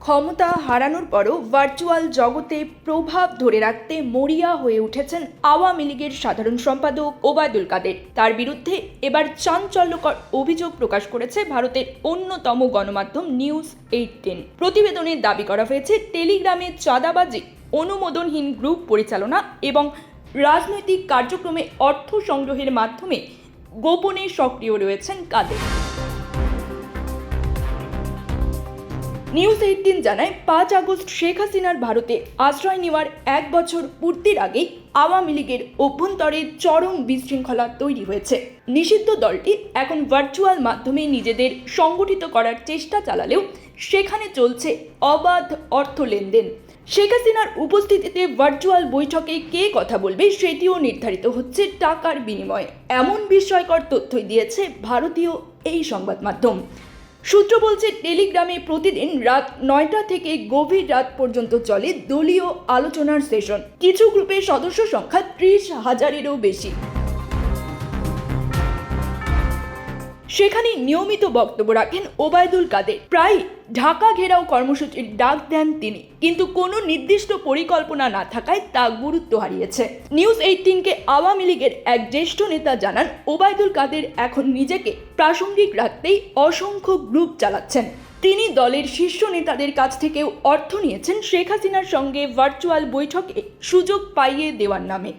ক্ষমতা হারানোর পরও ভার্চুয়াল জগতে প্রভাব ধরে রাখতে মরিয়া হয়ে উঠেছেন আওয়ামী লীগের সাধারণ সম্পাদক ওবায়দুল কাদের। তার বিরুদ্ধে এবার চাঞ্চল্যকর অভিযোগ প্রকাশ করেছে ভারতের অন্যতম গণমাধ্যম নিউজ 18। প্রতিবেদনে দাবি করা হয়েছে টেলিগ্রামে চাঁদাবাজি, অনুমোদনহীন গ্রুপ পরিচালনা এবং রাজনৈতিক কার্যক্রমে অর্থ সংগ্রহের মাধ্যমে গোপনে সক্রিয় রয়েছেন কাদের। নিউজ 18 জানায় 5 আগস্ট শেখ হাসিনার ভারতে আশ্রয় নেওয়ার 1 বছর পূর্তির আগেই আওয়ামী লীগের অভ্যন্তরে চরম বিশৃঙ্খলা তৈরি হয়েছে। নিষিদ্ধ দলটি এখন ভার্চুয়াল মাধ্যমে নিজেদের সংগঠিত করার চেষ্টা চালালেও সেখানে চলছে অবাধ অর্থ লেনদেন। শেখ হাসিনার উপস্থিতিতে ভার্চুয়াল বৈঠকে কে কথা বলবে সেটিও নির্ধারিত হচ্ছে টাকার বিনিময়ে। এমন বিস্ময়কর তথ্যই দিয়েছে ভারতীয় এই সংবাদ মাধ্যম। সূত্র বলছে, টেলিগ্রামে প্রতিদিন রাত 9টা থেকে গভীর রাত পর্যন্ত চলে দলীয় আলোচনার সেশন। কিছু গ্রুপের সদস্য সংখ্যা 30,000-এরও বেশি। সেখানে নিয়মিত বক্তব্য রাখেন ওবায়দুল কাদের। প্রায় ঢাকা ঘেরাও কর্মসূচির ডাক দেন তিনি, কিন্তু কোনো নির্দিষ্ট পরিকল্পনা না থাকায় তা গুরুত্ব হারিয়েছে। নিউজ 18কে আওয়ামী লীগের এক জ্যেষ্ঠ নেতা জানান, ওবায়দুল কাদের এখন নিজেকে প্রাসঙ্গিক রাখতেই অসংখ্য গ্রুপ চালাচ্ছেন। তিনি দলের শীর্ষ নেতাদের কাছ থেকেও অর্থ নিয়েছেন শেখ হাসিনার সঙ্গে ভার্চুয়াল বৈঠকে সুযোগ পাইয়ে দেওয়ার নামে।